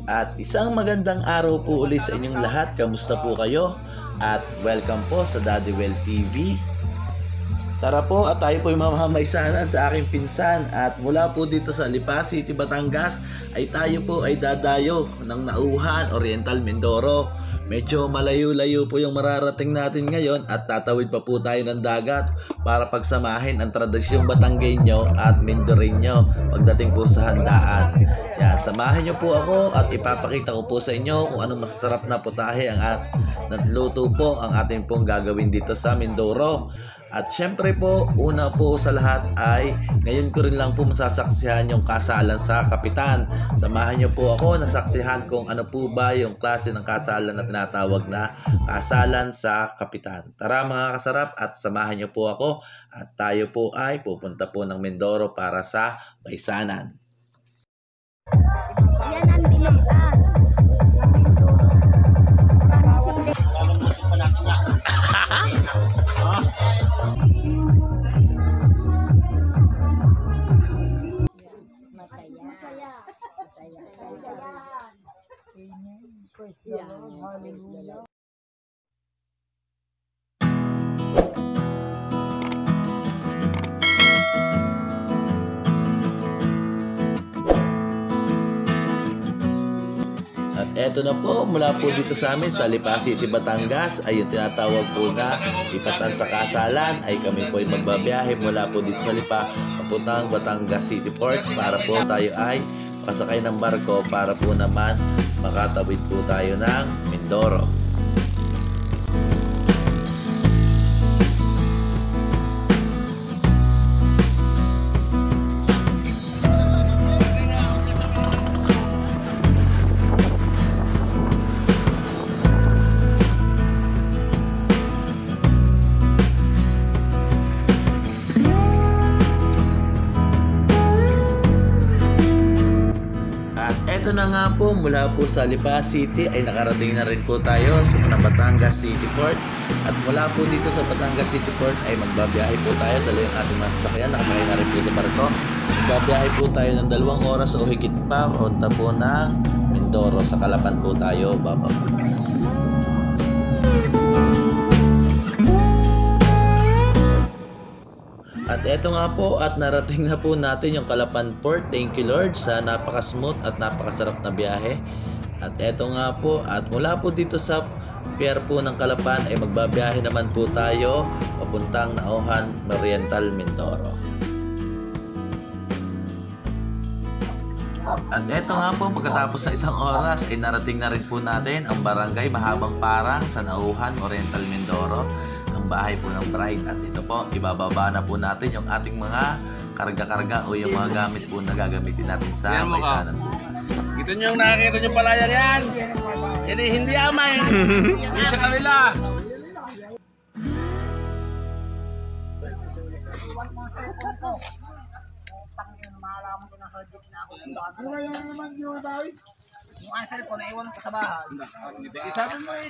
At isang magandang araw po ulit sa inyong lahat. Kamusta po kayo? At welcome po sa Daddy Well TV. Tara po at tayo po ay mamamaysanan sa aking pinsan. At mula po dito sa Lipa City, Batangas ay tayo po ay dadayo ng Nauhan, Oriental Mindoro. Medyo malayo-layo po yung mararating natin ngayon at tatawid pa po tayo ng dagat para pagsamahin ang tradisyong Batanggenyo at Mindoreño pagdating po sa handaan. Yan, samahan nyo po ako at ipapakita ko po sa inyo kung anong masasarap na putahe ang luto po ang ating pong gagawin dito sa Mindoro. At syempre po, una po sa lahat ay ngayon ko rin lang po masasaksihan yung kasalan sa kapitan. Samahan niyo po ako nasaksihan kung ano po ba yung klase ng kasalan na tinatawag na kasalan sa kapitan. Tara mga kasarap at samahan niyo po ako at tayo po ay pupunta po ng Mindoro para sa baysanan. Yan ang dinamdam. At eto na po, mula po dito sa amin sa Lipa City, Batangas ay yung tinatawag po na lipatan sa kasalan ay kami po ay magbabiyahe mula po dito sa Lipa papuntang Batangas City Port para po tayo ay makasakay ng barko para po naman makatawid po tayo ng Mindoro. Ito na nga po, mula po sa Lipa City ay nakarating na rin po tayo sa Batangas City Port. At mula po dito sa Batangas City Port ay magbabiyahe po tayo. Dala yung ating masasakyan, nakasakay na rin po sa barko. Magbabiyahe po tayo ng 2 oras o higit pa. Punta po ng Mindoro, sa Calapan po tayo bababa. At eto nga po at narating na po natin yung Calapan Port. Thank you Lord sa napaka-smooth at napakasarap na biyahe. At eto nga po at mula po dito sa pier po ng Calapan ay magbabiyahe naman po tayo papuntang Nauhan, Oriental Mindoro. At eto nga po, pagkatapos sa 1 oras ay narating na rin po natin ang barangay Mahabang Parang sa Nauhan, Oriental Mindoro, ang bahay po ng bride. At ito po, ibababa na po natin yung ating mga karga-karga o yung mga gamit po na gagamitin natin sa baysanan bukas. Ito nyo yung nakakita nyo palayang yan. Hindi amay. Hindi sa kanila.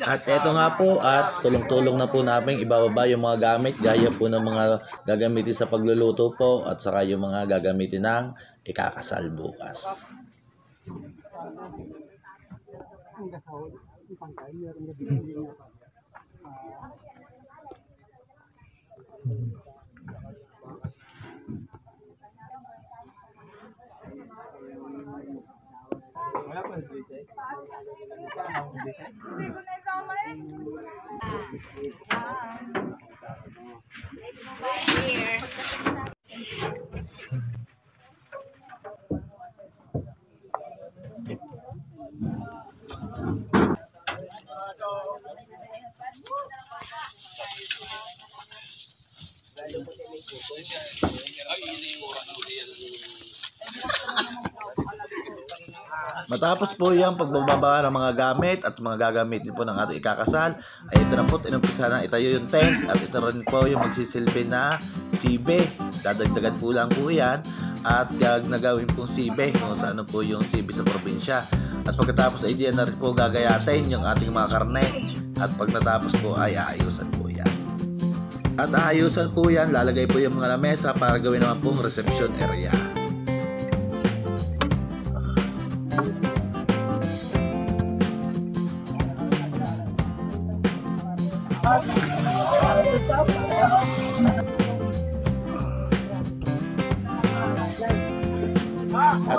At eto nga po at tulong-tulong na po namin ibababa yung mga gamit gaya po ng mga gagamitin sa pagluluto po at saka yung mga gagamitin ng ikakasal bukas. Matapos po yung pagbababa ng mga gamit at mga gagamitin po ng ating ikakasal, ay ito na po, inumpisa na itayo yung tent at ito rin po yung magsisilbi na sibe. Dadagdagan po lang po yan at nagawin pong sibe kung saan po yung sibe sa probinsya. At pagkatapos ay diyan na rin po gagayatin yung ating mga karne at pag natapos po ay aayusan po yan. At aayusan po yan, lalagay po yung mga lamesa para gawin naman pong reception area. At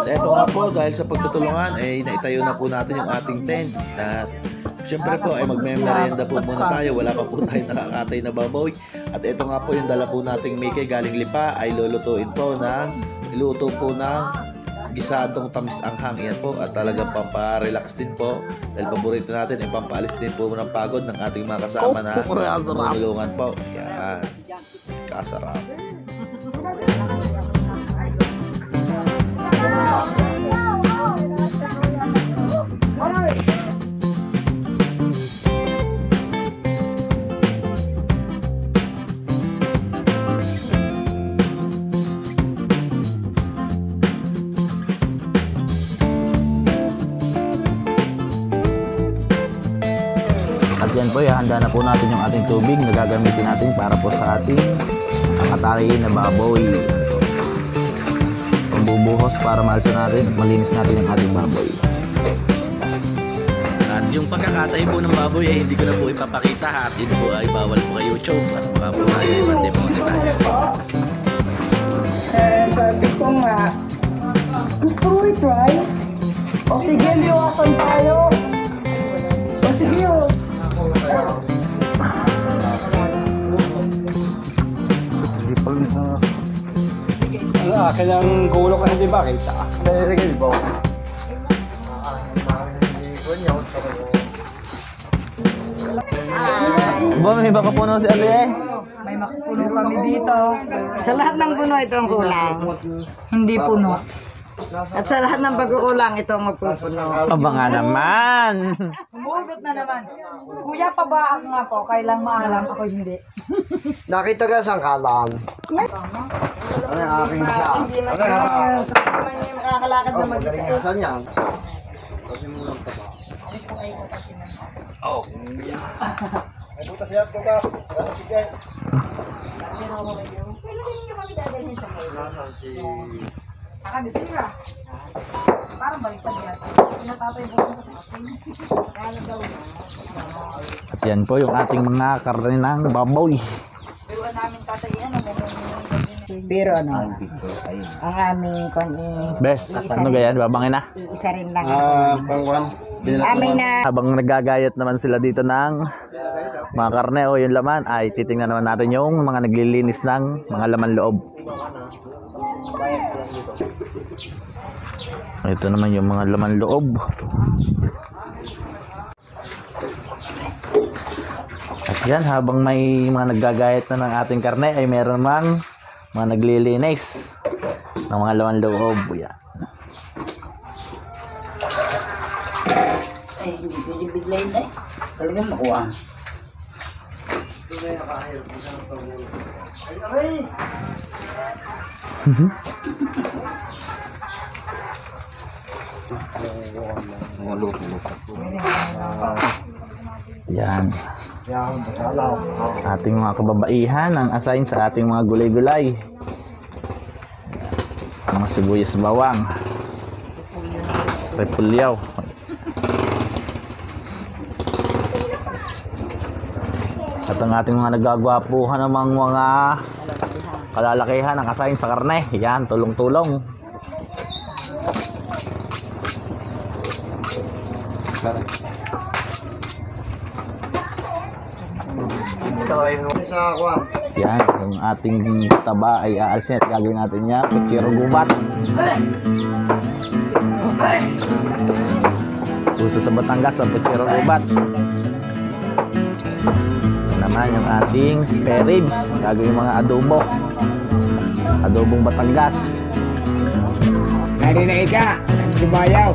eto nga po, dahil sa pagtutulungan ay naitayo na po natin yung ating tent. At syempre po ay magme-merienda po muna tayo. Wala pa po tayong nakakatay na baboy. At eto nga po yung dala po nating Mickey galing Lipa ay lulutuin po ng iluto po ng gisadong tamis anghang. Yan po at talagang pampa-relax din po. Dahil paborito natin ay pampaalis din po ng pagod ng ating mga kasama na tulungan po. Yan. Kasarap. At yan po, ihanda na po natin yung ating tubig na gagamitin natin para po sa ating nakatali na baboy. Pagbubuhos para maalsa natin, malinis natin yung ating baboy. At yung pagkakatay po ng baboy ay hindi ko na po ipapakita at yun po ay bawal po kay YouTube at baka po tayo i-demonetize. Sabi ko nga, gusto mo i-try? O sige, liwasan tayo. O sige, o. Akin ang gulo ka hindi ba? Kita. Nalilagay ba? Ba, may iba ka puno si Ali eh. May makupuno kami dito. Sa lahat ng puno ito ang kulang. Hindi puno. At sa lahat ng pagkukulang ito ang magpupuno. Aba nga naman. Humugot na naman. Kuya, pabaak nga po. Kailang maalam ako hindi. Nakita ka sa kalam. Ano yung aking isa? Hindi man yung makakalakad na mag-isa. Saan yan? Parang baliktad yan. Pinapapay mo sa akin. At yan po yung ating mga karne ng baboy. Iwan namin tatayin. Pero ano, ang aming Bes, ano ganyan? Babangin na. isa rin lang. Pangwan. Amin na. Habang nagagayat naman sila dito ng mga karne o yung laman, ay titingnan naman natin yung mga naglilinis ng mga laman loob. Ito naman yung mga laman loob. At yan, habang may mga naggagayat na ng ating karne, ay meron mang mga naglilinis ng mga laman loob. Yan. Ay, hindi pwede biglayin na eh. Talagang makuha. Yan. Ating mga kababaihan ang assign sa ating mga gulay-gulay. Mga sibuyas bawang. Repulyaw. At ang ating mga nagagwapuhan namang mga kalalakihan ang assign sa karne. Yan, tulong-tulong. Yan, yung ating taba ay aalisin at gagawin natin niya kutsiro gubat. Uso sa Batangas ang kutsiro gubat. Yan naman yung ating spare ribs, gagawin mga adobo, adobong Batangas. Nari na ika. Sumayaw.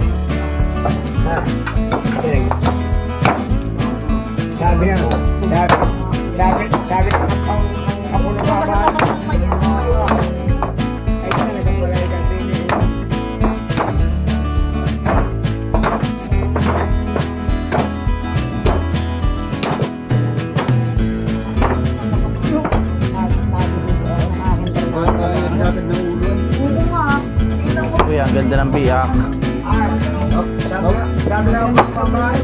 Sabi na. Sabi ako na baba. Ay talaga wala ka din. Uy, ang ganda ng biyak. Sabi na ako pamay.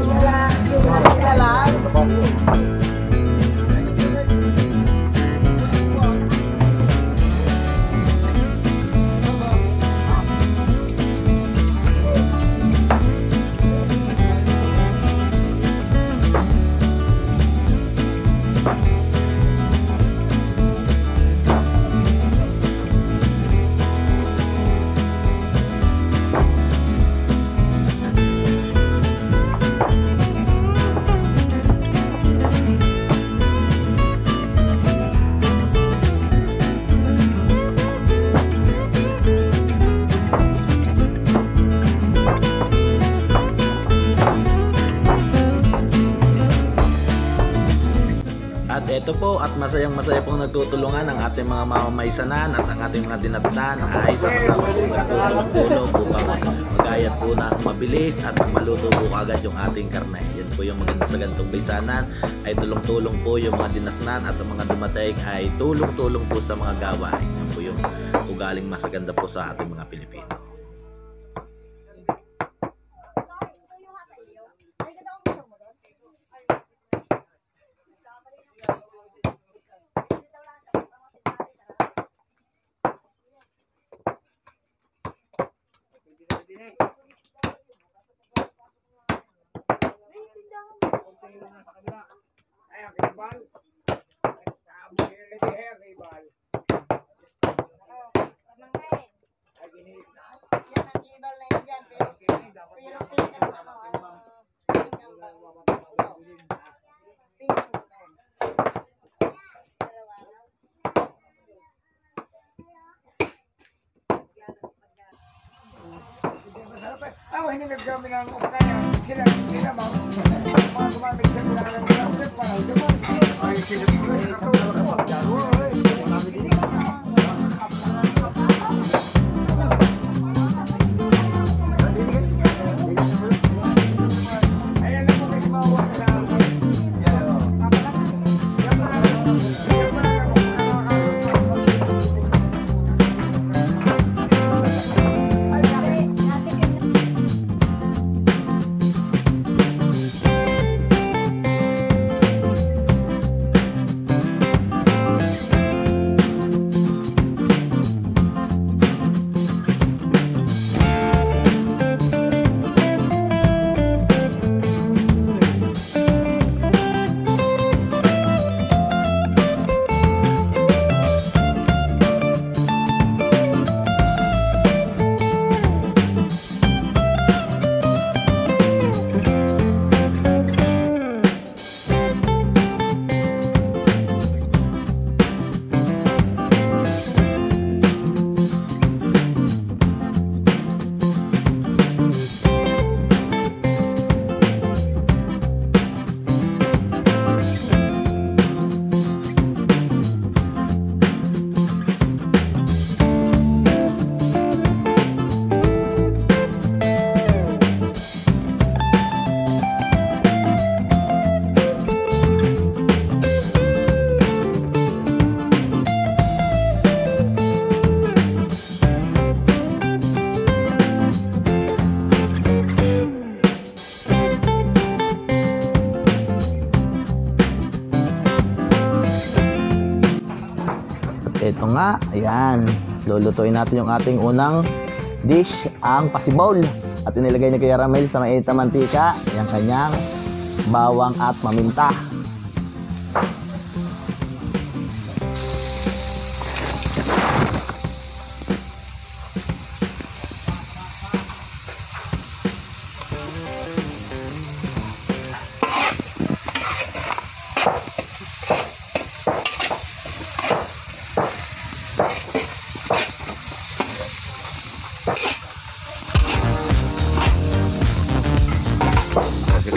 Ito po at masayang-masaya pong nagtutulungan ang ating mga mamamaisanan at ang ating mga dinatnan ay sama-sama po nagtutulong upang magayat po ng mabilis at ang maluto po agad yung ating karne. Yan po yung maganda sa ganitong baysanan, ay tulong-tulong po yung mga dinatnan at ang mga dumating ay tulong-tulong po sa mga gawain. Yan po yung ugaling masaganda po sa ating mga Pilipino. Hindi nagkami ng kaya sila mga gumamit sa kailangan para ay Ito nga, ayan. Lulutuin natin yung ating unang dish, ang pasibol. At inilagay ni Kuya Ramil sa mainit na mantika, yung kanyang bawang at maminta.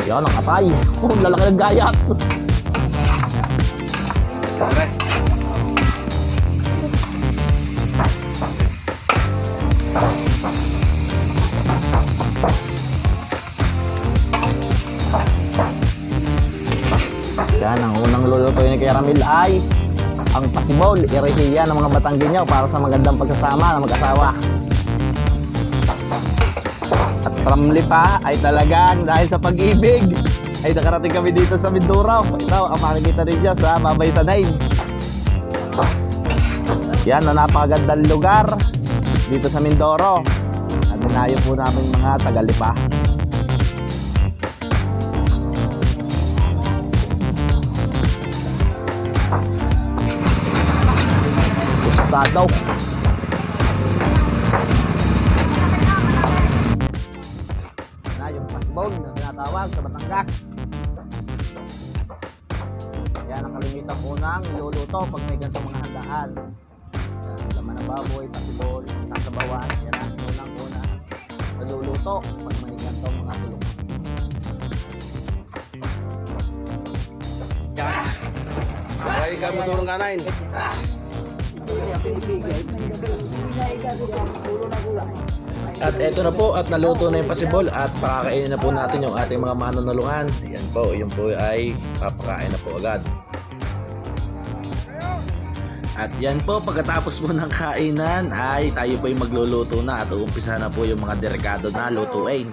Yan, ang atay. Oh, lalaki ng gayat. Yan, ang unang lulutuin ni Kuya Ramil ay ang pasibol. Irihiya ng mga Batanggenyo para sa magandang pagsasama ng mag-asawa. At Ramli pa ay talagang dahil sa pag-ibig ay nakarating kami dito sa Mindoro. Ito ang makikita ninyo sa Babay Sanain. Yan na napakagandang lugar dito sa Mindoro. At dinayo po namin mga taga-Lipa. Gustado. Yung pasibol na tinatawag sa Batangas. Yan ang kalimitang unang niluluto pag may ganitong mga handaan. Laman ng baboy, pasibol, nasabawan. Yan ang unang-una niluluto pag may ganitong mga tulong. Yan. ikaw mo turong kanain. At eto na po, at naluto na yung pasibol at pakakainin na po natin yung ating mga manunulungan. Yan po, yun po ay papakain na po agad. At yan po, pagkatapos po ng kainan ay tayo po yung magluluto na at uumpisa na po yung mga delikado na lutuin.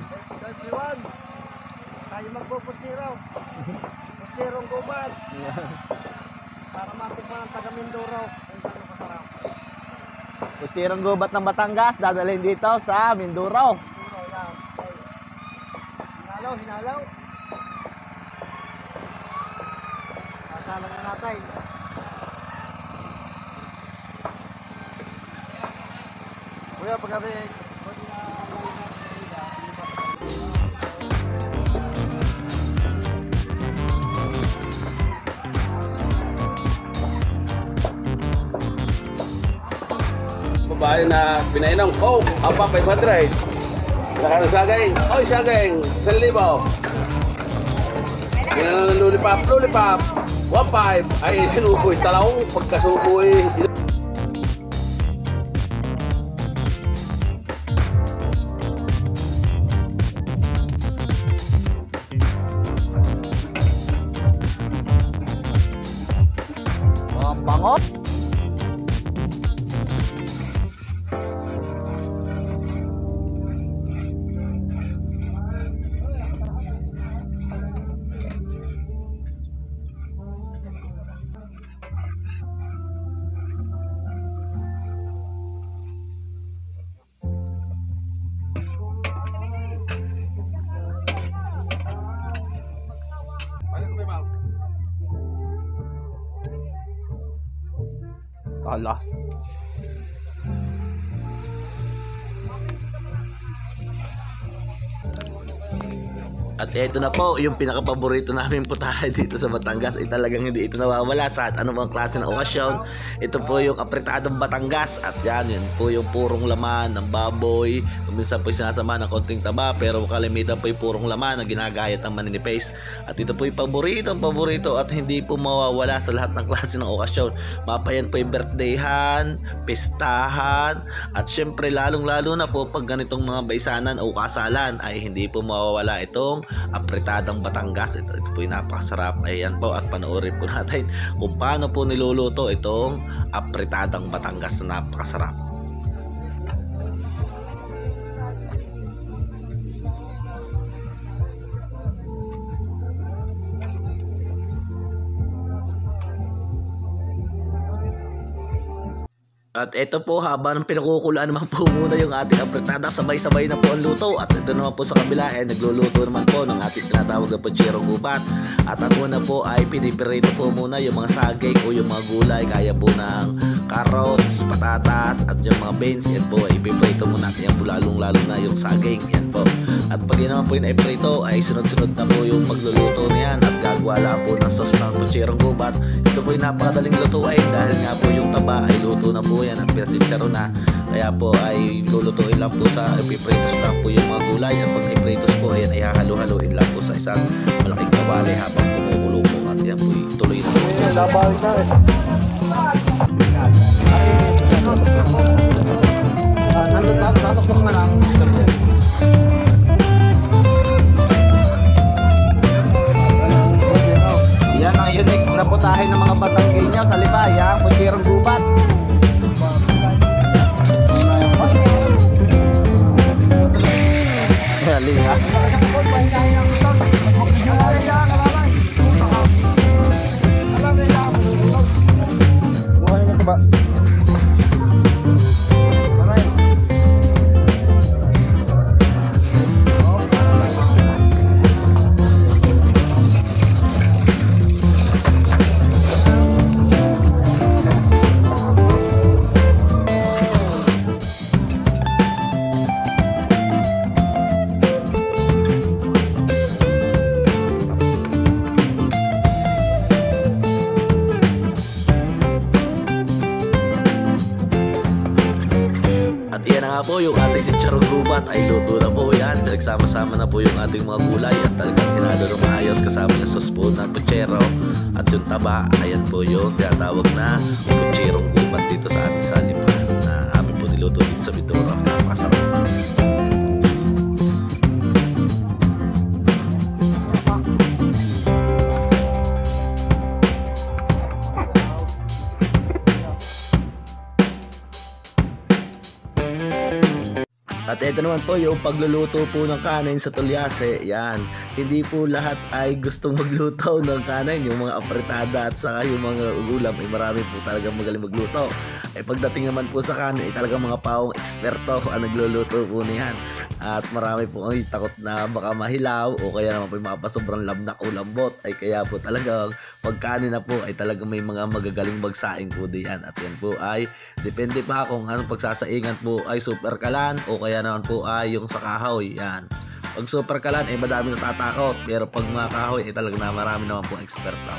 Tayo magpuputiro. Putirong gubat. Para matikman ang taga Mindoro. Putirang gubat ng Batangas, dadalhin dito sa Mindoro. Hinalaw, hinalaw. Kasalang na natin. Kuya, pagkabi. Babae na pinainom, oh, apa 500. Nakano saging, oy saging, 1,000. Yan lollipop, 1,500. Ay sinukoy talong, pagkasukoy. Ang bango. Talas. At ito na po, yung pinaka-paborito namin putahe dito sa Batangas ay talagang hindi ito nawawala sa anumang klase ng okasyon. Ito po yung apretadong Batangas at yun po yung purong laman ng baboy. Minsan po sinasama ng konting taba pero kalimitan po yung purong laman na ginagayat ng maninipes. At ito po yung paborito at hindi po mawawala sa lahat ng klase ng okasyon. Mapayan po yung birthdayhan, pistahan at syempre lalong-lalo na po pag ganitong mga baisanan o kasalan ay hindi po mawawala itong apretadang Batangas. Ito po yung napakasarap. Ayan po, at panoorin po natin kung paano po niluluto itong apretadang Batangas na napakasarap. At ito po, habang pinakukulaan naman po muna yung ating apretada, sabay-sabay na po ang luto. At ito naman po sa kabila ay nagluluto naman po ng ating tinatawag na puchirong gubat. At ang una po ay pinipirito po muna yung mga saging o yung mga gulay, kaya po ng carrots, patatas at yung mga beans. Yan po, ipipirito muna. Yan po lalong-lalo na yung saging. Yan po. At pag yun naman po yung iprito ay sunod-sunod na po yung magluluto niyan at gagawa lang po ng sauce ng puchirong gubat. Ito po yung napakadaling lutuin dahil nga po yung taba ay luto na po yan at pinasitsaro na, kaya po ay lulutuin lang po sa ipipritos lang po yung mga gulay. At pag ipritos po ayan ay hahalu-haluin lang po sa isang malaking kawali habang kumukulo po at yan po tuloy na po. Nandun na, sasok na lang. Yan ang unique na putahe ng mga Batanggenyo sa Libaya, puchirong gubat. Lingas. nga po, yung ating si Charong Gubat ay luto na po yan. Nagsama-sama na po yung ating mga gulay at talagang hinalo ng maayos kasama yung sospo na puchero at yung taba. Ayan po yung tinatawag na pucherong gubat dito sa ating salipan na amin po niluto dito sa Mindoro. Napakasarap. At ito naman po yung pagluluto po ng kanin sa Tulyase. Yan. Hindi po lahat ay gustong magluto ng kanin. Yung mga apretada at saka yung mga ulam ay marami po talagang magaling magluto. Ay pagdating naman po sa kanin ay talagang mga paong eksperto ang nagluluto po niyan. At marami po ang takot na baka mahilaw o kaya naman po yung mga pasobrang lamnak o lambot. Ay kaya po talagang pagkanin na po ay talagang may mga magagaling magsaing po diyan. At yan po ay depende pa kung anong pagsasaingan po ay super kalan o kaya naman po ay yung sa kahoy. Yan. Pag super kalan ay madami natatakot, pero pag mga kahoy ay talagang na marami naman po eksperto.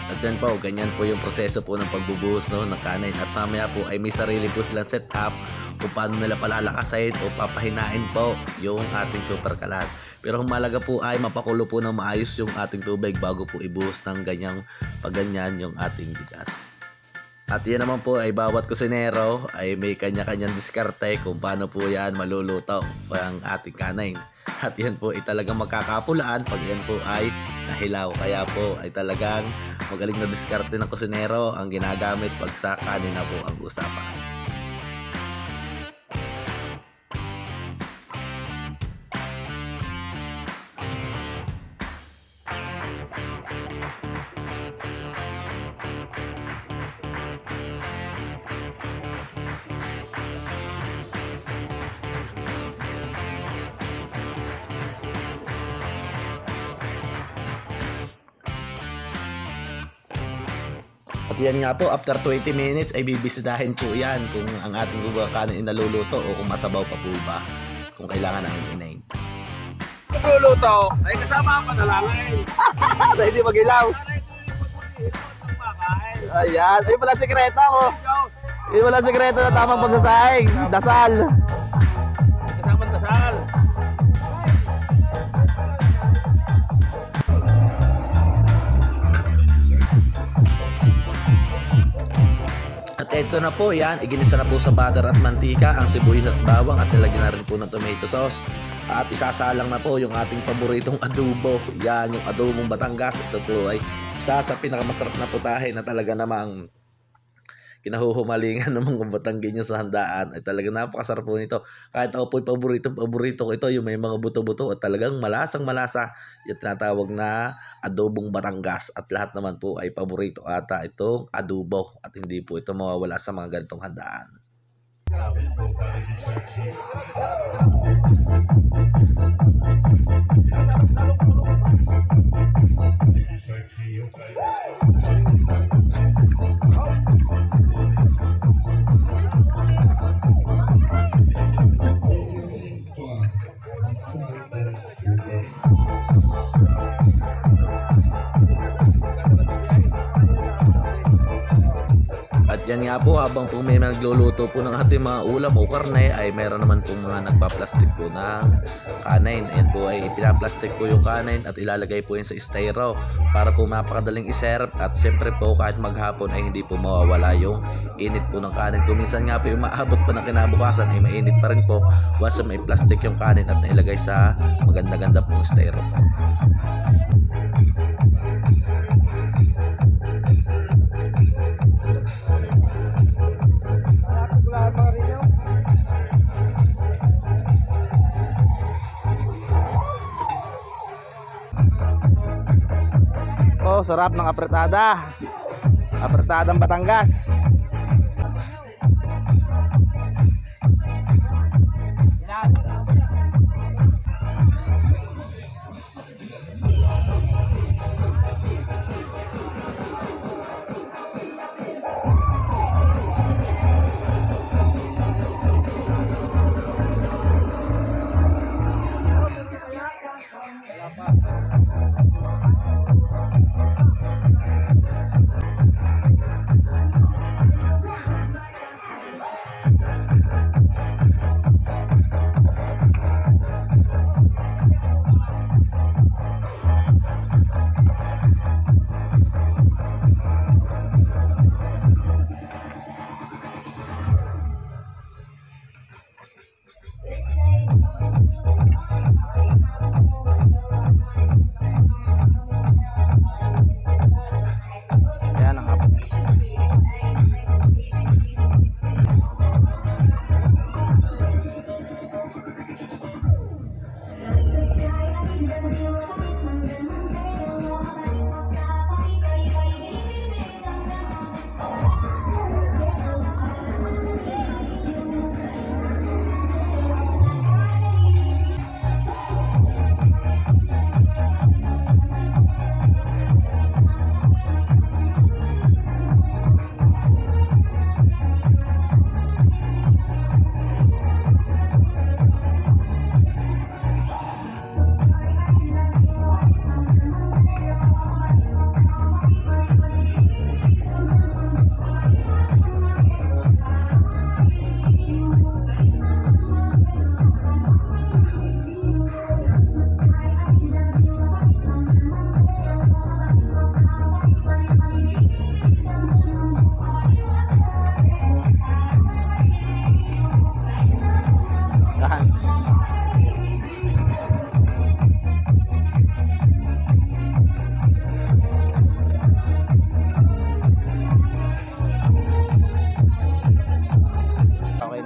At yan po, ganyan po yung proseso po ng pagbubuhos ng kanin. At mamaya po ay may sarili po silang setup kung paano nila palalakasin o papahinain po yung ating super kalan. Pero ang malaga po ay mapakulo po ng maayos yung ating tubig bago po ibuhos ng ganyang pagganyan yung ating bigas. At yan naman po ay bawat kusinero ay may kanya-kanyang diskarte kung paano po yan maluluto ang ating kanin. At yan po ay talagang magkakapulaan pag yan po ay nahilaw. Kaya po ay talagang magaling na diskarte ng kusinero ang ginagamit pag sa kanin na po ang usapan. At yan nga po, after 20 minutes ay bibisitahin po yan kung ang ating kanin inaluluto o kung masabaw pa po ba, kung kailangan ng ininain. Pagluluto ay kasama ang panalangin. Dahil hindi mag-ilaw. Ayan, ay pala sikreto ko. Yun wala sikreto na tamang pagsasaing. Dasal. Kasama dasal. At ito na po yan, iginisa na po sa butter at mantika ang sibuyas at bawang at nilagyan na rin po ng tomato sauce. At isasalang na po yung ating paboritong adobo. Yan, yung adobong Batangas. Ito po ay isa sa pinakamasarap na putahe na talaga namang kinahuhumalingan ng mga Batanggenyo sa handaan. Ay talaga napakasarap po nito. Kahit ako po yung paborito ko ito, yung may mga buto-buto at talagang malasang malasa. Yung tinatawag na adobong Batangas. At lahat naman po ay paborito ata itong adobo. At hindi po ito mawawala sa mga ganitong handaan. At yan nga po, habang po may nagluluto po ng ating mga ulam o karne, ay meron naman po mga nagpa-plastic po ng kanin. Ayan po ay pinaplastic po yung kanin at ilalagay po yun sa styro para po mapakadaling iserve. At syempre po kahit maghapon ay hindi po mawawala yung init po ng kanin. Kung minsan nga po yung maabot pa ng kinabukasan ay mainit pa rin po once may plastic yung kanin at nailagay sa maganda-ganda pong styro po. Oh, sarap ng apretada. Apretadang Batangas.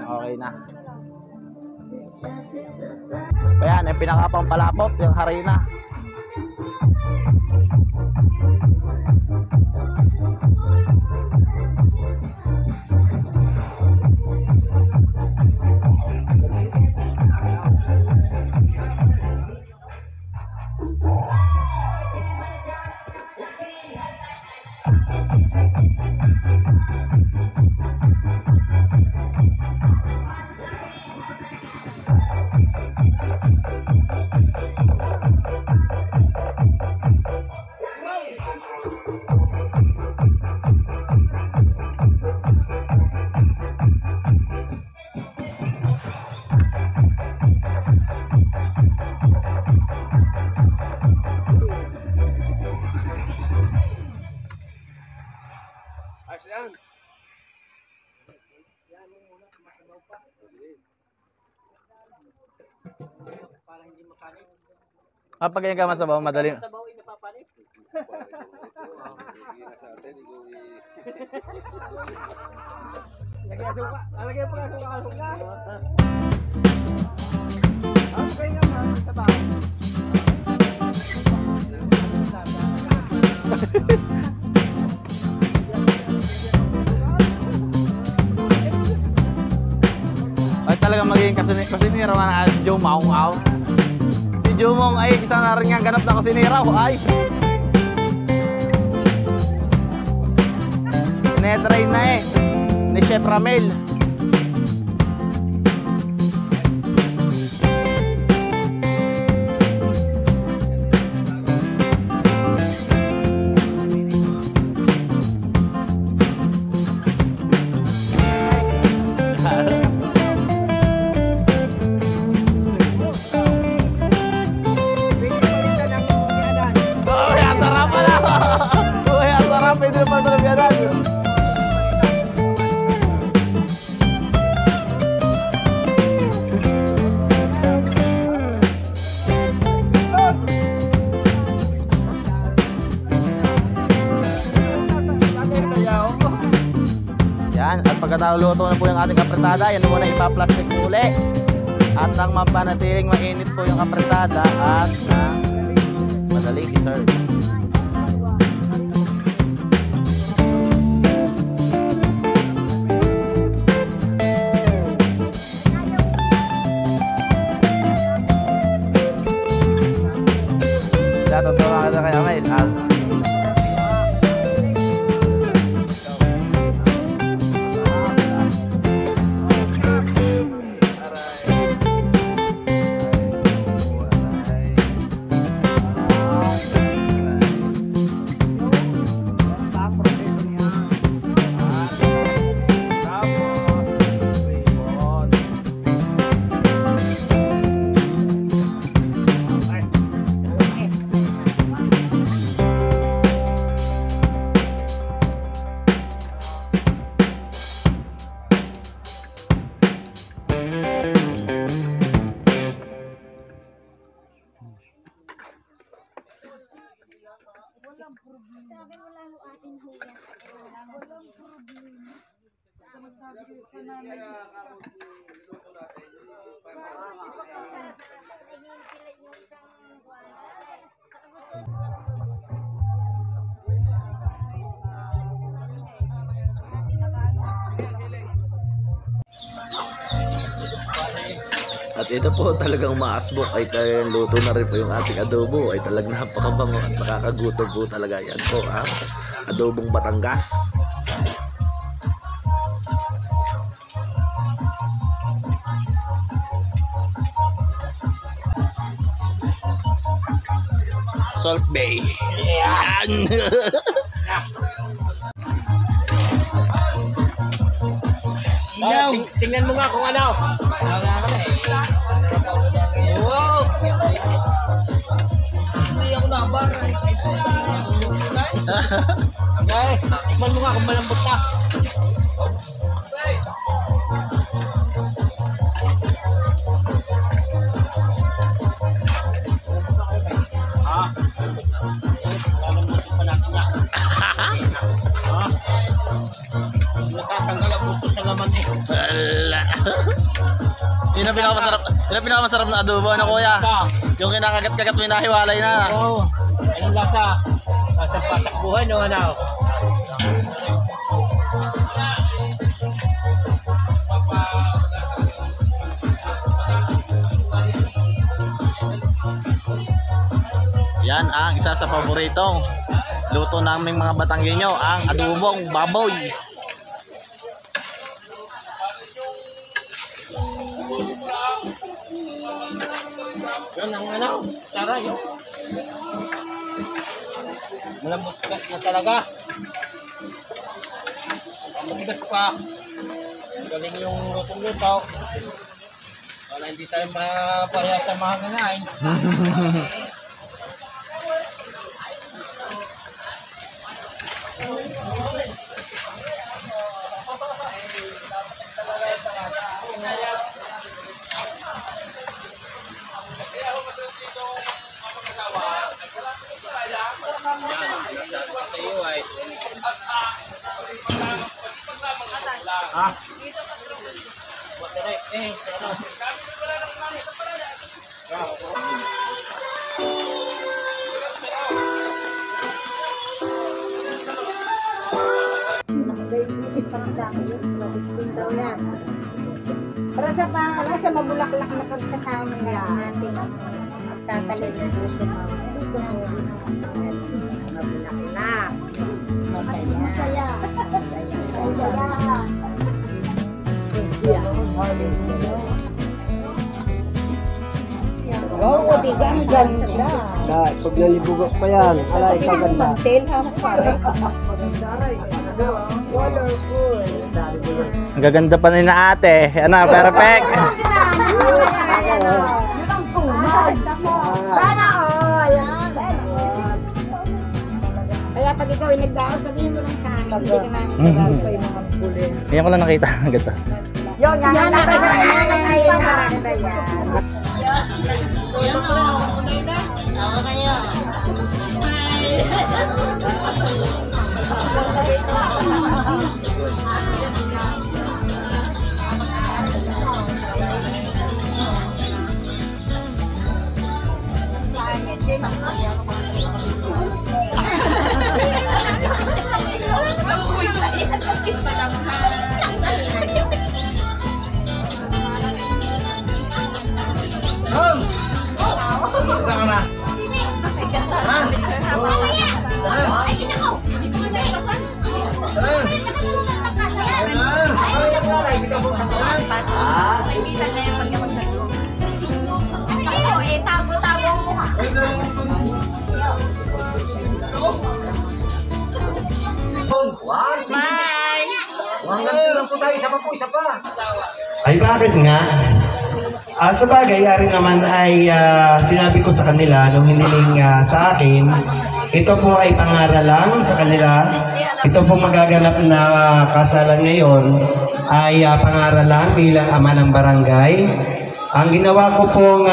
Okay na. Ayan, yung pinakapampalapot, yung harina. Ayos yan. Kapag ganyan ka masabaw, madali. Lagyan suka. Lagyan pa suka. Okay naman, sabaw. Ay talagang magiging kasinira man ang Jumong aw. Si Jumong ay isa na rin nga ganap na kasinira ay. Netry na eh ni Chef Ramel. Pwede na pala biyadan. Yan, at pagkataluto na po yung ating kapretada, yan muna ipaplastic po uli. At nang mapanatiling mainit po yung kapretada at nang madaling i-serve. Totoo ka kay Amel. Sa akin wala ho atin ho yan. Walang problema. Sabi ko sa nanay. Para ipakasal sa atin. Ay, sila yung isang buwan. At ito po talagang maasbok ay talagang luto na rin po yung ating adobo. Ay talagang napakabango at nakakagutom po talaga. Yan po ang adobong Batangas. Salt Bay. Yan. Tingnan mo nga kung ano. Wow! Hindi ako nabar. Okay, tikman mo nga kung malambot ka. Nakatanggal ang buto sa laman eh. Wala. Yun ang pinakamasarap na adobo, ano kuya? Yung kinakagat-kagat mo hinahiwalay na. Oo. Anong lasa? Lasa patakbuhan o ano? Yan ang isa sa paboritong luto naming mga Batanggenyo, ang adobong baboy. Yan ang ano? Tara yun. Malambot na talaga. Matigas pa. Galing yung lutong-luto. Wala hindi tayo mapahiya sa mga kanain. Para sa mabulaklak na pagsasama natin tataloy ng puso mo. Mabulaklak. Masaya. Oo, di ganda. Dahil, pag nalibugok pa yan, wala ikaw ganda. Mantel ha mo pare. Colorful. Ang gaganda pa ni na ate. Ano, perfect. Sana all. Kaya pag ikaw ay nagdao, sabihin mo lang sa amin. Hindi ka namin nagdao yung mga puli. Ngayon ko lang nakita. Ang ganda. Yun, gaganda ka sa amin. Ngayon gaganda yan. Ay bakit nga? Sa bagay, ari naman ay sinabi ko sa kanila nung hiniling sa akin, ito po ay pangaral lang sa kanila. Ito po magaganap na kasalan ngayon ay pangaral lang bilang ama ng barangay. Ang ginawa ko pong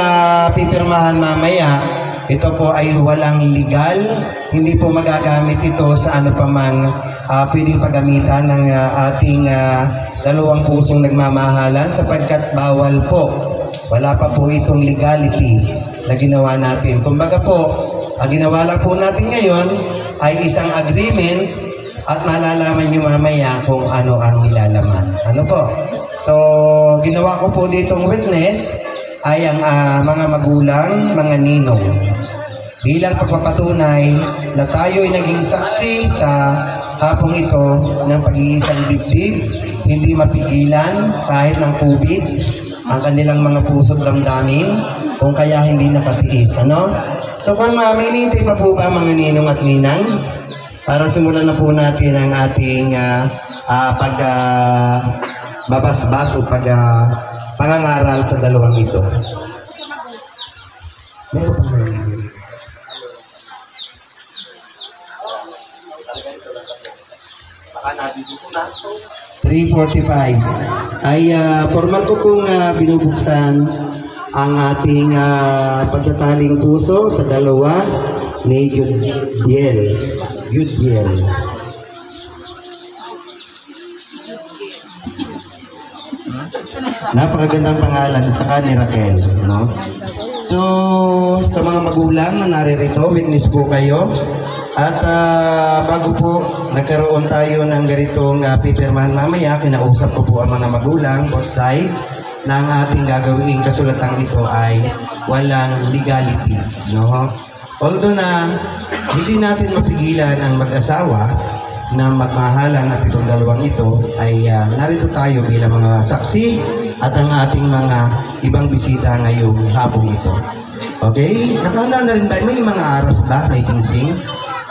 pipirmahan mamaya, ito po ay walang legal, hindi po magagamit ito sa ano pa mang pwedeng paggamitan ng ating dalawang pusong nagmamahalan sapagkat bawal po. Wala pa po itong legality na ginawa natin. Kumbaga po, ang ginawa lang po natin ngayon ay isang agreement at malalaman nyo mamaya kung ano ang nilalaman. Ano po? So, ginawa ko po ditong witness ay ang mga magulang, mga ninong. Bilang pagpapatunay na tayo ay naging saksi sa hapong ito ng pag-iisang dibdib, hindi mapigilan kahit ng COVID ang kanilang mga puso't damdamin, kung kaya hindi nakatiis, ano? So kung may hinihintay pa po ba mga ninong at ninang, para simulan na po natin ang ating babasbas o pangangaral sa dalawang ito. Meron pa ba? 3:45 ay formal ko pong binubuksan ang ating pagtataling puso sa dalawa ni Judiel. Napakagandang pangalan at saka ni Raquel, no? So, sa mga magulang na naririto, witness po kayo. At bago po nagkaroon tayo ng ganitong pipirmahan mamaya, kinausap ko po ang mga magulang, both side, na ang ating gagawing kasulatang ito ay walang legality, no? Although na hindi natin mapigilan ang mag-asawa na magmahalan at itong dalawang ito, ay narito tayo bilang mga saksi at ang ating mga ibang bisita ngayong hapong ito. Okay? Nakahanda na rin ba? May mga aras ba? May singsing?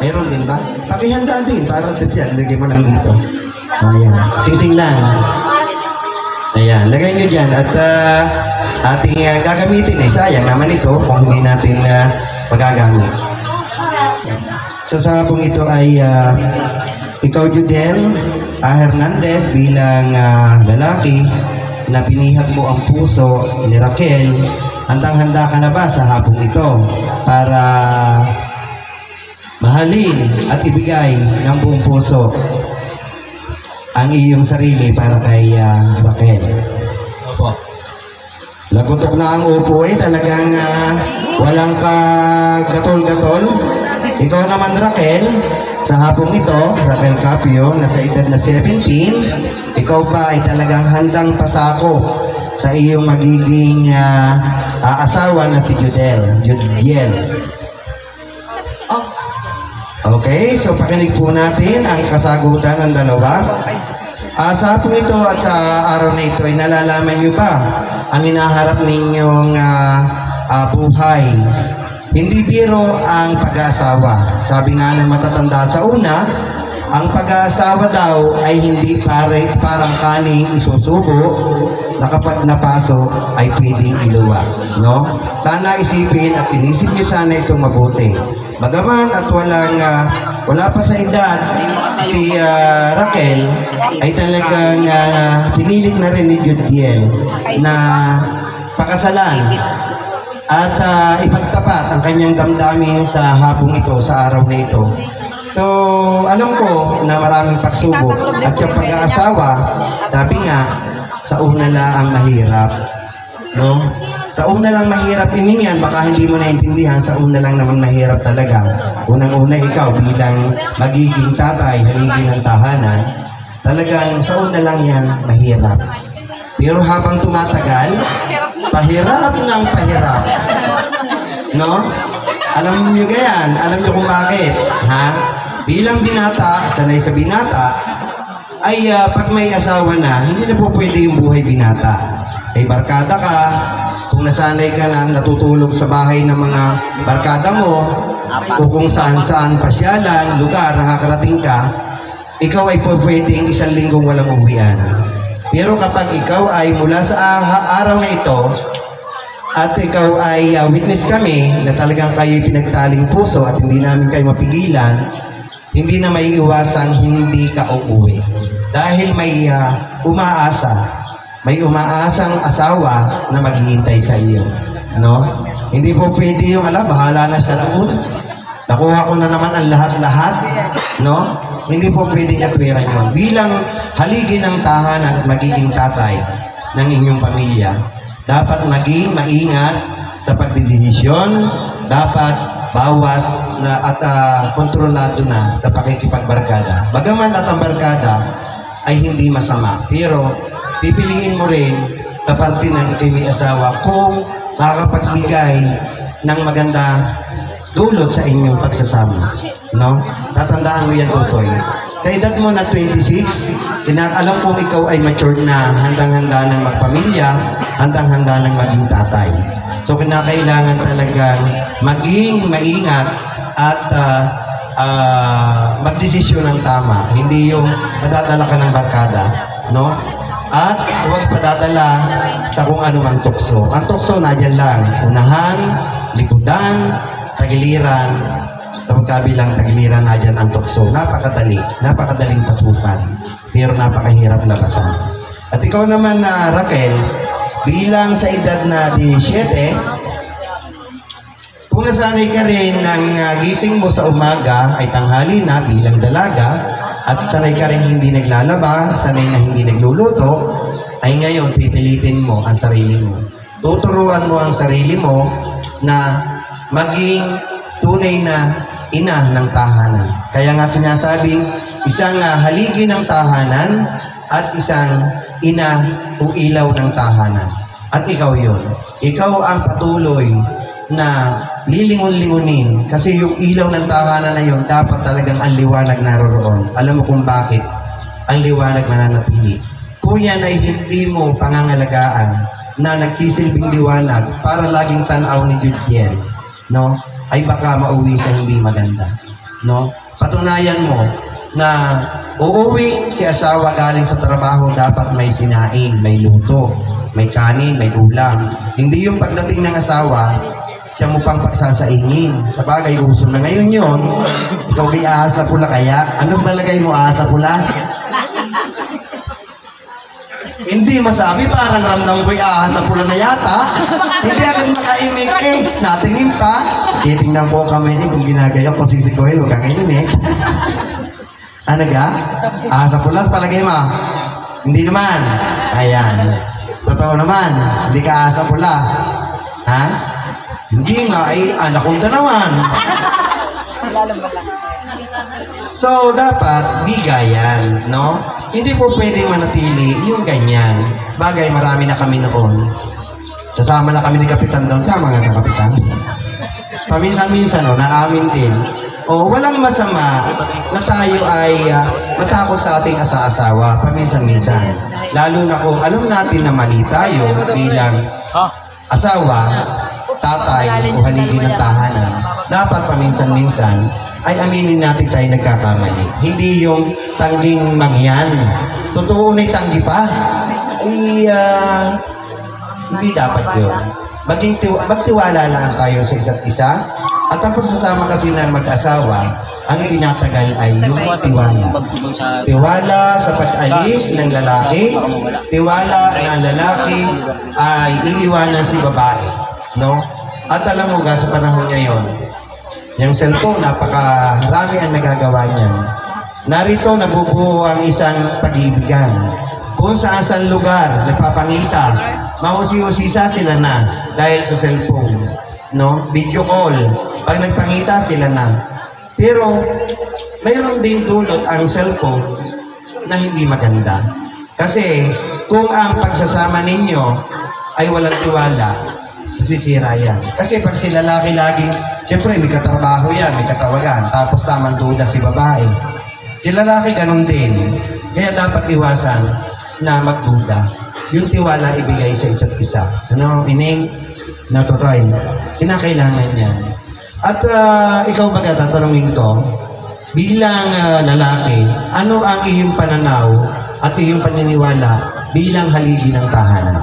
Meron din ba? Pakihanda din para sa siya. Lagay mo lang dito. Ayan. Singsing lang. Ayan. Lagay nyo dyan. At ating gagamitin eh. Sayang naman ito kung hindi natin magagamit. So sa hapong ito ay ikaw, Judel Hernandez, bilang lalaki na pinihag mo ang puso ni Raquel, handang-handa ka na ba sa hapong ito para mahalin at ibigay ng buong puso ang iyong sarili para kay Raquel? Opo. Lagutok na ang upo eh, talagang walang kagatol-gatol. Ikaw naman, Raquel, sa hapong ito, Raquel Capio, na sa edad na 17, ikaw pa ay talagang handang pasako sa iyong magiging asawa na si Judiel. Okay, so pakinig po natin ang kasagutan ng dalawa. Sa hapong ito at sa araw na ito ay nalalaman niyo ba ang hinaharap ninyong buhay? Hindi biro ang pag-aasawa. Sabi nga ng matatanda sa una, ang pag-aasawa daw ay hindi parang kaning isusubo na kapag napaso ay pwedeng iluwa. No? Sana isipin at inisip niyo sana itong mabuti. Bagaman at wala pa sa edad si Raquel ay talagang pinilit na rin ni Judiel na pakasalan at ipagtapat ang kanyang damdamin sa hapong ito, sa araw na ito. So, alam ko na maraming pagsubok at yung pag-aasawa, sabi nga, sa una lang ang mahirap. No? Sa una lang mahirap yan, baka hindi mo naintindihan, sa una lang naman mahirap talaga. Unang-una ikaw bilang magiging tatay, haligi ng tahanan, talagang sa una lang yan mahirap. Pero habang tumatagal, pahirap ng pahirap. No? Alam niyo ganyan, alam niyo kung bakit, ha? Bilang binata, sanay sa binata, ay pag may asawa na, hindi na po pwede yung buhay binata. Ay barkada ka, kung nasanay ka na natutulog sa bahay ng mga barkada mo, o kung saan-saan pasyalan, lugar, nakakarating ka, ikaw ay po pwedeng 1 linggong walang uwian. Pero kapag ikaw ay mula sa araw na ito, at ikaw ay witness kami na talagang kayo pinagtaling puso at hindi namin kayo mapigilan, hindi na may iwasang hindi ka uuwi. Dahil may umaasang asawa na maghihintay sa iyo. No? Hindi po pwede yung bahala na sa laon. Nakuha ko na naman ang lahat-lahat. No? Hindi po pwede katwiran yun. Bilang haligi ng tahanan at magiging tatay ng inyong pamilya, dapat maging maingat sa pagdidesisyon, dapat bawas na at kontrolado na sa pakikipagbarkada. Bagaman at ang barkada ay hindi masama, pero pipiliin mo rin sa parte ng ikay may asawa kung makakapagbigay ng maganda dulot sa inyong pagsasama. No? Tatandaan mo yan, Totoy. Sa edad mo na 26, alam kong ikaw ay mature na, handang-handa ng magpamilya, handang-handa ng maging tatay. So, kinakailangan talagang maging maingat at magdesisyon ng tama. Hindi yung madadala ka ng barkada. No? At huwag padadala sa kung ano man tukso. Ang tukso na dyan lang. Unahan, likodan, tagiliran. Sa magkabilang tagiliran na dyan ang tukso. Napakadaling pasukan. Pero napakahirap labasan. At ikaw naman na Raquel, bilang sa edad na 17, kung nasanay ka rin ng gising mo sa umaga ay tanghali na bilang dalaga, at sanay ka rin hindi naglalaba, sanay na hindi nagluluto, ay ngayon pipilitin mo ang sarili mo. Tuturuan mo ang sarili mo na maging tunay na ina ng tahanan. Kaya nga sinasabing isang haligi ng tahanan at isang ina o ilaw ng tahanan. At ikaw yun. Ikaw ang patuloy na lilingon-lingunin kasi yung ilaw ng tahanan na yun dapat talagang ang liwanag naroroon. Alam mo kung bakit ang liwanag mananatili. Kung yan ay hindi mo pangangalagaan na nagsisilbing liwanag para laging tanaw ni Judiel, no? Ay baka mauwi sa hindi maganda, no? Patunayan mo na uuwi si asawa galing sa trabaho, dapat may sinain, may luto, may kanin, may ulam. Hindi yung pagdating ng asawa siya mo pang pagsasaingin. Sa bagay, uso na ngayon yun. Ikaw kay ahas na pula kaya? Anong nalagay mo, ahas na pula? Hindi masabi, parang ramdam ko'y ahas na pula na yata. Hindi agad makaimik natingin pa. Titingnan po kami kung ginagaya ko sisikohin, huwag kang imik. Ano ga? Ahas na pula, palagay mo? Hindi naman. Ayan. Totoo naman, hindi ka ahas na pula. Ha? Hindi nga, ay anaconda naman. So, dapat bigayan, no? Hindi po pwedeng manatili yung ganyan. Bagay, marami na kami noon. Kasama na kami ni Kapitan doon. Tama nga ka, Kapitan? Paminsan-minsan, no, naamin din. O, walang masama na tayo ay matakot sa ating asa-asawa. Paminsan-minsan. Lalo na kung alam natin na mali tayo bilang asawa, tatay o haligi ng tahanan, dapat paminsan-minsan ay aminin natin tayo nagkakamali. Hindi yung tangging mangyan. Totoo na'y tanggi pa. Ay, hindi dapat yun. Magtiwala lang tayo sa isa't isa. At ang pagsasama kasi ng mag-asawa, ang itinatagal ay yung tiwala. Tiwala sa pag-alis ng lalaki. Tiwala na ang lalaki ay iiwanan si babae. No? At alam mo ga, sa panahon ngayon, yung cellphone, napakarami ang nagagawa niyan. Narito nabubuo ang isang pag-ibigan. Kung saan lugar, nagpapangita, mahusi-husisa sila na dahil sa cellphone. No? Video call. Pag nagpangita, sila na. Pero, mayroon din dulot ang cellphone na hindi maganda. Kasi, kung ang pagsasama ninyo ay walang tiwala, sisira yan. Kasi pag si lalaki laging, siyempre may katrabaho yan, may katawagan, tapos tamang duda si babae. Si lalaki ganun din. Kaya dapat iwasan na magduda. Yung tiwala ibigay sa isa't isa. Ano, ining, natutoy. Kinakailangan yan. At ikaw baga, tatanungin ko, bilang lalaki, ano ang iyong pananaw at iyong paniniwala bilang haligi ng tahanan?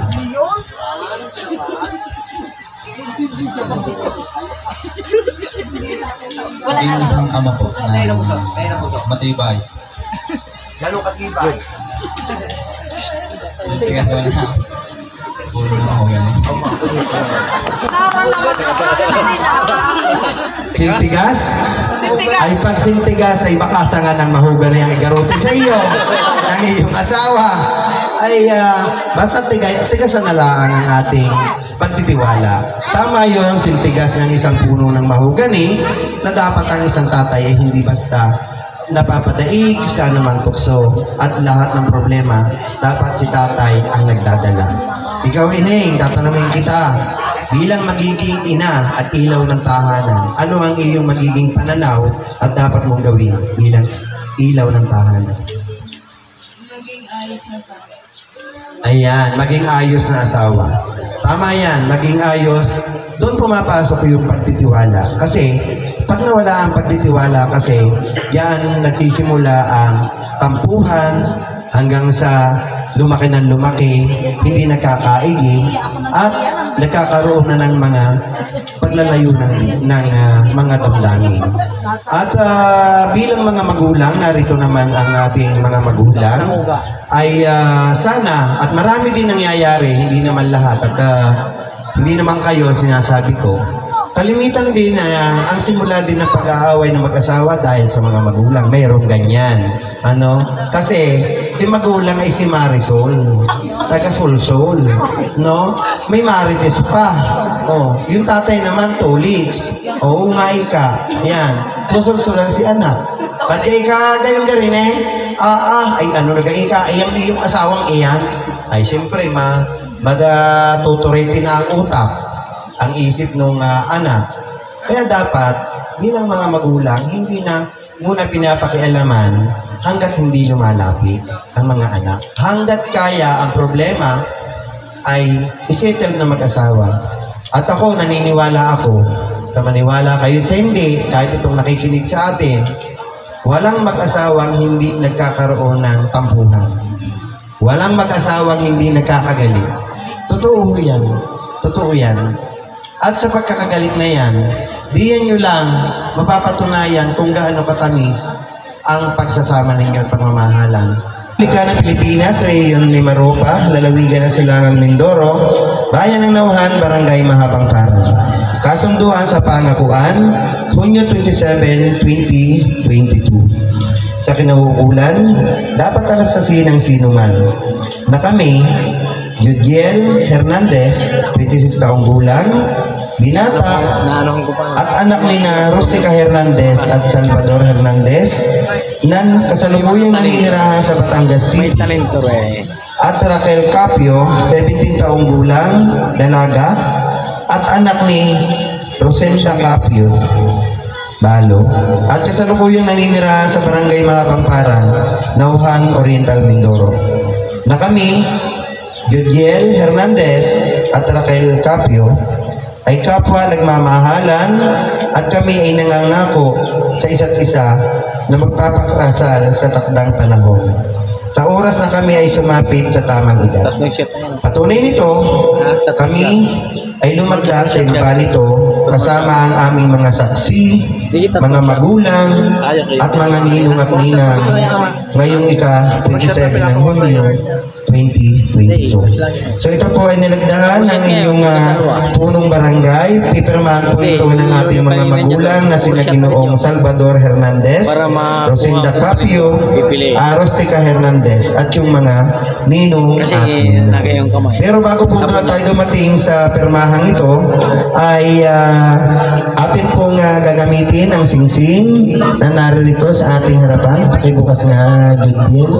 Wala na isang ama po na matibay. Lalo katibay. Tigas ko na. Puro na ako yan. Sintigas? Ay pag sintigas ay baka nga ng mahugan niyang igarote sa iyo ng iyong asawa. Ay basta tigasan na lang ang ating pagtitiwala. Tama yun, sintigas ng isang puno ng mahogani na dapat ang isang tatay ay hindi basta napapadaig sa anumang tukso at lahat ng problema dapat si tatay ang nagdadala. Ikaw, Ining, tatanungin kita, bilang magiging ina at ilaw ng tahanan, ano ang iyong magiging pananaw at dapat mong gawin bilang ilaw ng tahanan? Maging ayos na sa Ayan, maging ayos na asawa. Tama yan, maging ayos. Doon pumapasok yung pagtitiwala. Kasi, pag nawala ang pagtitiwala kasi, yan nagsisimula ang tampuhan hanggang sa lumaki ng lumaki, hindi nagkakaigi, at nagkakaroon na ng mga paglalayo ng mga damdamin. At bilang mga magulang, narito naman ang ating mga magulang, ay sana, at marami din nangyayari, hindi naman lahat, at hindi naman kayo sinasabi ko, kalimitan din ang simula din ng pag-aaway ng mag-asawa dahil sa mga magulang, mayroong ganyan. Kasi si magulang ay si Marisol, taga Sulsol, no? May Marites pa. Yung tatay naman, Tulix. Oo nga ika. Yan. Susulsulan si anak. Ba't ika gayong garin eh? Ay nag-ika? Ay yung asawang iyan. Ay siyempre, tuturetin na ang utak, ang isip ng anak. Kaya dapat, bilang mga magulang, hindi na muna pinapakialaman hanggat hindi lumalapit ang mga anak. Hanggat kaya ang problema ay isettle na mag-asawa. At ako, naniniwala ako, sa maniwala kayo sa hindi, kahit itong nakikinig sa atin, walang mag-asawang hindi nagkakaroon ng tampuhan. Walang mag-asawang hindi nagkakagalit. Totoo yan. Totoo yan. At sa pagkakagalit na yan, diyan nyo lang mapapatunayan kung gaano katamis ang pagsasama ninyo at pagmamahalan. Lika ng Pilipinas, Rehiyon ni Maropa, lalawigan ng Silangang Mindoro, Bayan ng Nauhan, Barangay Mahabang Parang. Kasunduan sa Pangakuan, Hunyo 27, 2022. Sa kinauukulan, dapat alasasin ng sinuman na kami, Judiel Hernandez, 26 taong gulang, binata, at anak ni na Rustica Hernandez at Salvador Hernandez, nan kasalukuyang naninirahan sa Batangas City, at Raquel Capio, 17 taong gulang, dalaga, at anak ni Rosenda Capio, Balo, at kasalukuyang naninirahan sa Barangay Mahabang Parang, Nauhan, Oriental, Mindoro, na kami, Judiel Hernandez at Raquel Capio, ay kapwa nagmamahalan at kami ay nangangako sa isa't isa na magpapakasal sa takdang panahon. Sa oras na kami ay sumapit sa tamang edad. Patunay nito, kami ay lumagda sa iba nito kasama ang aming mga saksi, mga magulang, at mga ninong at ninang ngayong ika-27 ng Hunyo 2022. So ito po ay nilagdaan ng inyong punong barangay. Pipirmahan po ito ng ating mga magulang na sina Ginoong Salvador Hernandez, Rosenda Capio, Rustica Hernandez, at yung mga ninong at ninang. Pero bago po tayo dumating sa pirmahang ito, ay atin pong gagamitin ang singsing na naririto sa ating harapan. Pakibukas nga, Judiel.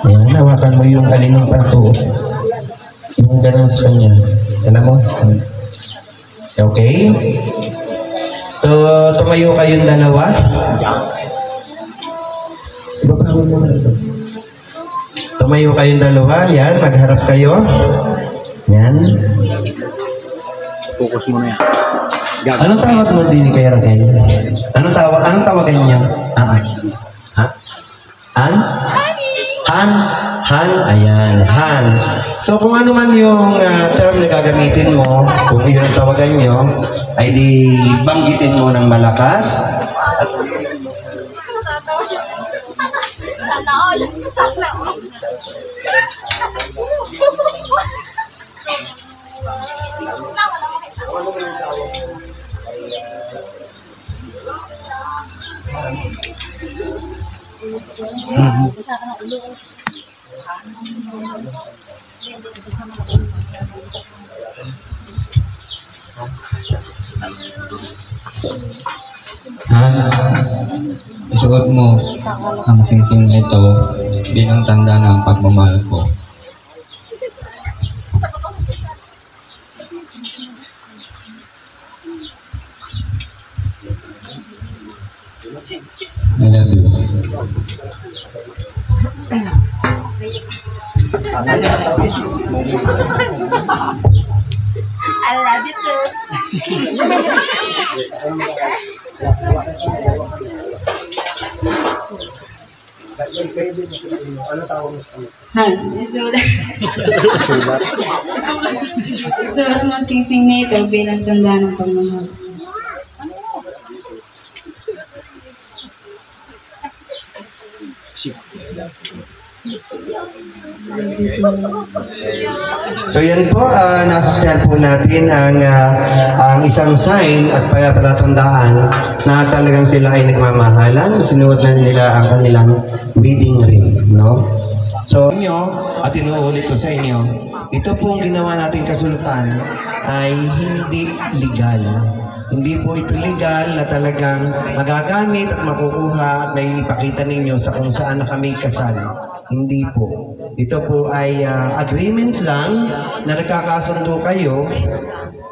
Ayan, hawakan mo yung alinong pansuot. Yung ganun sa kanya. Alam mo? Okay? So, tumayo kayong dalawa. Ibabangon mo na ito. Tumayo kayong dalawa. Yan, magharap kayo. Yan. Focus mo na yan. Anong tawag mo din kay Raquel? Anong tawagan niya? Ha? Han? Ayan, Han. So kung ano man yung term na gagamitin mo, kung iyon ang tawagan nyo, ay di banggitin mo ng malakas. Isuot mo ang singsing ito bilang tanda ng pagmamahal ko. I love you. I love you too. Isulat mo ang singsing na ito bilang tanda ng pagmamahal. So yan po, nasaksihan po natin ang isang sign at palatandaan na talagang sila ay nagmamahalan. Sinuot na nila ang kanilang wedding ring, no? So, inyo, at inuulit ko sa inyo, ito pong ginawa natin kasulatan ay hindi legal. Hindi po ito legal na talagang magagamit at makukuha at may ipakita ninyo sa kung saan na kami kasal. Hindi po. Ito po ay agreement lang na nagkakasundo kayo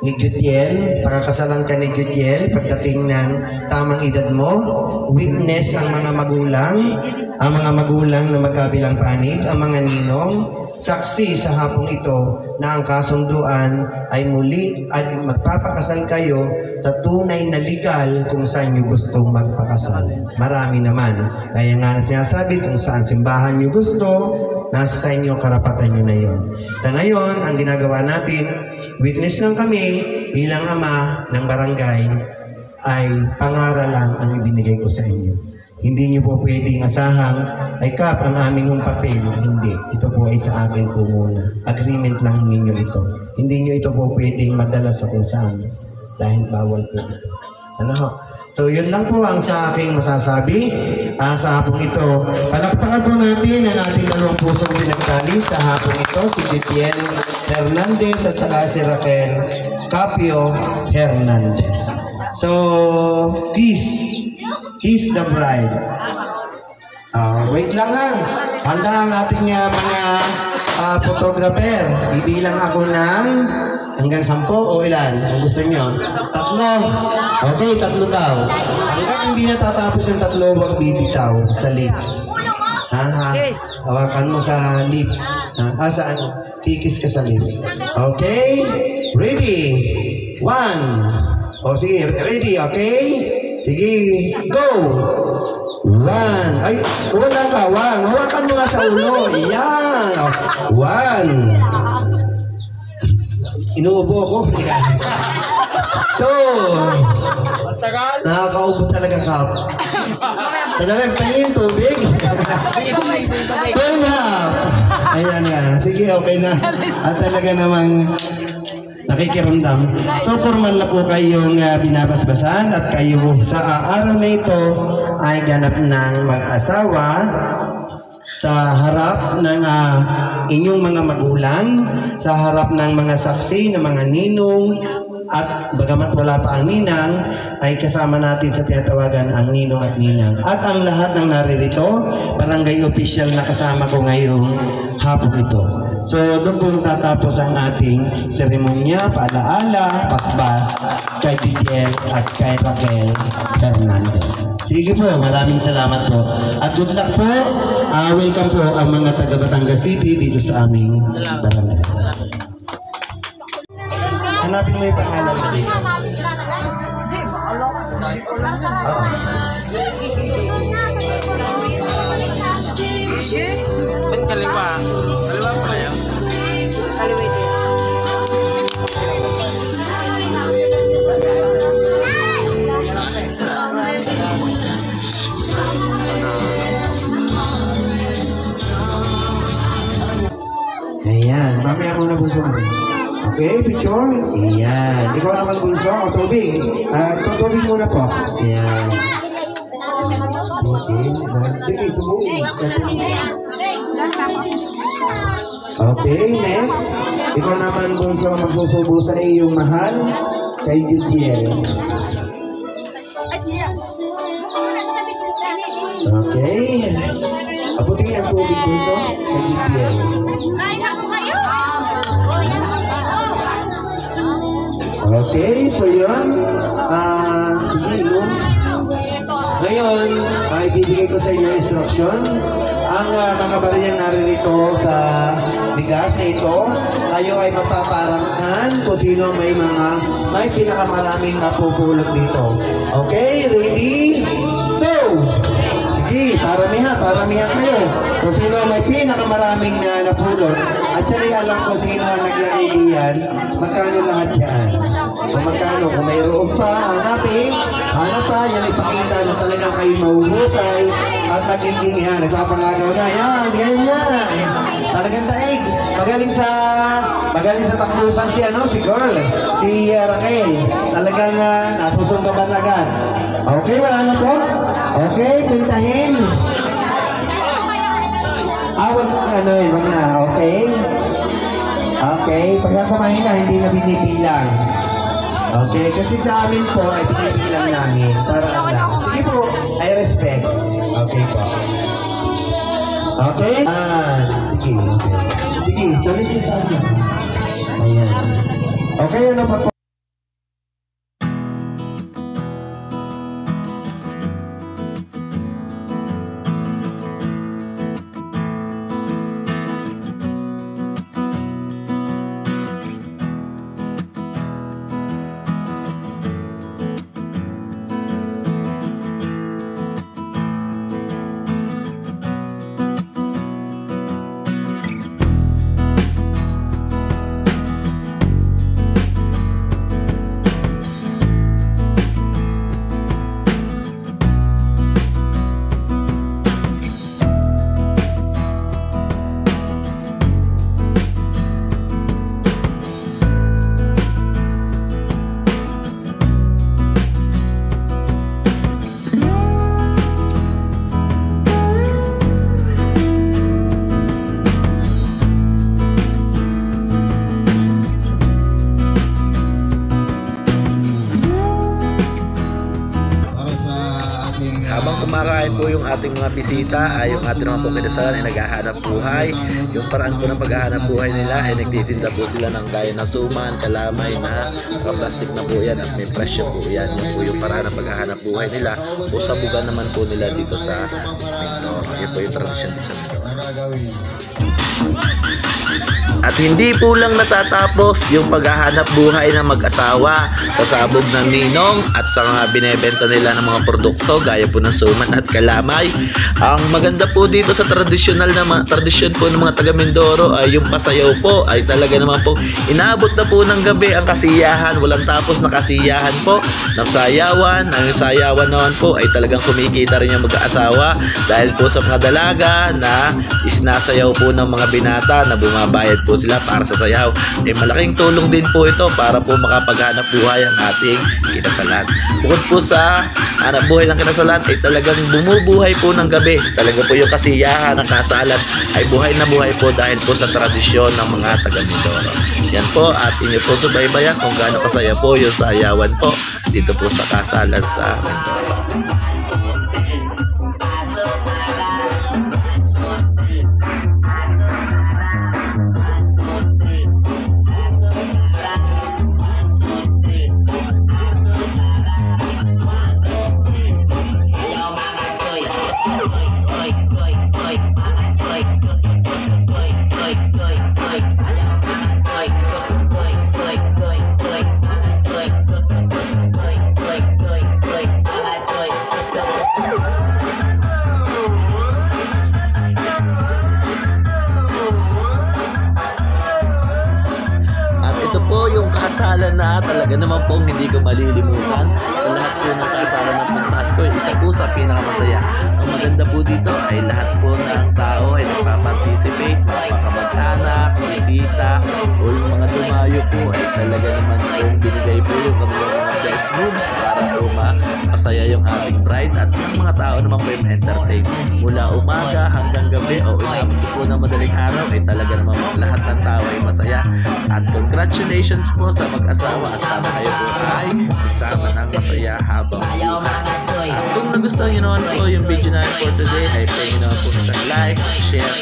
ni Gutiel, pakakasalan ka ni Gutiel pagdating ng tamang edad mo, witness ang mga magulang na magkabilang panig, ang mga ninong, saksi sa hapong ito na ang kasunduan ay muli at magpapakasal kayo sa tunay na legal kung saan nyo gustong magpakasal. Marami naman. Kaya nga na sinasabi kung saan simbahan nyo gusto, nasa sa inyo, karapatan nyo na yun. Sa ngayon, ang ginagawa natin, witness lang kami bilang ama ng barangay ay pangaral lang ang ibinigay ko sa inyo. Hindi nyo po pwedeng asahang ay kap ang amin ng papel. Hindi. Ito po ay sa akin po muna. Agreement lang ninyo ito. Hindi nyo ito po pwedeng madala sa kung saan. Dahil bawal po ito. Ano ho? So yun lang po ang sa aking masasabi sa hapong ito. Palakpakan po natin ang ating dalawang pusong pinagtali sa hapong ito. Si Gutiel Hernandez at saka si Raquel Capio Hernandez. So, kiss the bride. Wait lang ha. Handa ang ating mga photographer. Ibilang ako ng hanggang 10 o ilan? Ang gusto nyo? 3. Okay, 3 daw. Hanggang hindi natatapos yung 3, huwag bibitaw sa lips. Hawakan mo sa lips. Saan? Kikis ka sa lips. Okay? Ready? 1. O sige, ready, okay? Sige, go! 1. Ay, wala ka, 1. Hawakan mo nga sa ulo. Yan. 1. Inuubo ako. 2. Nakakaubo talaga, Kap. Tadalang tayo yung tubig. 2.5. Ayan nga. Sige, okay na. At talaga namang nakikiramdam. So, formal na po kayong binabasbasan at kayo sa araw na ito ay ganap ng mag-asawa sa harap ng inyong mga magulang, sa harap ng mga saksi, ng mga ninong, at bagamat wala pa ang ninang, ay kasama natin sa tinatawagan ang ninong at ninang. At ang lahat ng naririto, barangay official na kasama ko ngayong hapon ito. So, doon po tatapos ang ating seremonya, paalaala, pasbas, kay Gutiel at kay Raquel Hernandez. Sige po, maraming salamat po. At good luck po, welcome po ang mga taga Batangas City dito sa aming barangay. Hanapin mo yung pangalan mo dito. Oo. Kaliwa. Kaliwa pala yan. Kaliwa ito. Ayan, mamaya muna bunso kami. Okay, picture? Ayan. Ikaw naman bunso, o tubig. Tubig muna po. Ayan. Okay, sige, sumuhin. Okay, next. Ikaw naman bunso magsusubo sa iyong mahal kay Gutiel. Okay. Abutin ang tubig bunso kay Gutiel. Okay, so yun. Sige, no? Ngayon, ibibigay ko sa inyo instruction. Ang mga bariyang naririto sa bigas na ito, kayo ay mapaparangan kung sino may pinakamaraming mapupulot dito. Okay, ready? Go! Sige, paramihan kayo. Kung sino may pinakamaraming napulot, at siya alam kung sino ang naglagay diyan, magkano lahat yan. Kung magkano, kung mayroon pa, hanap pa, yan ipakita na talagang kayo mahuhusay at magiging yan, nagpapangagaw na, yan, ganyan. Talagang daig. Magaling sa takbusan si girl, si Raquel. Talagang nasusundukan agad. Okay, wala na po? Okay, pintahin. Wag na, okay? Okay, pagsasamahin na, hindi na binibilang. Okay, kasi sa amin po ay pinipilang namin para sige po, I respect. Okay po. Okay? Sige, okay. Sige, salit yung sa amin. Ayan. Okay, ano pa po? Habang kumakain po yung ating mga bisita, ay yung ating mga pumitasalan ay naghahanap buhay. Yung paraan po ng paghahanap buhay nila ay nagtitinda po sila ng gaya na suman, kalamay na plastic na po yan at may presyo po yan. Yan po yung paraan ng paghahanap buhay nila. O sabugan naman po nila dito sa Mindoro. Yan po yung tradisyon sa Mindoro. At hindi po lang natatapos yung paghahanap buhay ng mag-asawa sa sabog ng ninong at sa mga binebenta nila ng mga produkto gaya po ng suman at kalamay. Ang maganda po dito sa tradisyon po ng mga taga Mindoro ay yung pasayaw po ay talaga naman po inaabot na po ng gabi ang kasiyahan, walang tapos na kasiyahan po ng sayawan. Ang sayawan naman po ay talagang kumikita rin yung mag-asawa dahil po sa mga dalaga na isinasayaw po ng mga binata na bumabayad po sila para sa sayaw. Malaking tulong din po ito para po makapaghanap buhay ang ating kinasalan. Bukod po sa hanap buhay ng kinasalan ay talagang bumubuhay po ng gabi. Talaga po yung kasiyahan ng kasalan ay buhay na buhay po dahil po sa tradisyon ng mga taga Mindoro. Yan po at inyo po subaybayan kung gaano kasaya po yung sayawan po dito po sa kasalan sa Mindoro. Kasalan na talaga naman pong hindi ko malilimutan sa lahat po ng kasalan na puntahan ko. Isa po sa pinakamasaya. Ang maganda po dito ay lahat po ng tao ay nagpa-participate, magpakamag-anak, bisita, o yung mga dumayo po ay talaga naman pong binigay po yung mga best moves para po mapasaya yung ating bride at yung mga tao naman po yung entertain. Mula umaga hanggang gabi o inabot po ng madaling araw ay talaga naman lahat ng tao ay masaya. At congratulations po sa mag-asawa at sana kayo po ay magsama ng masaya habang buhay. At kung nagustuhan nyo naman po yung video namin for today ay pwede nyo naman po isang like, share,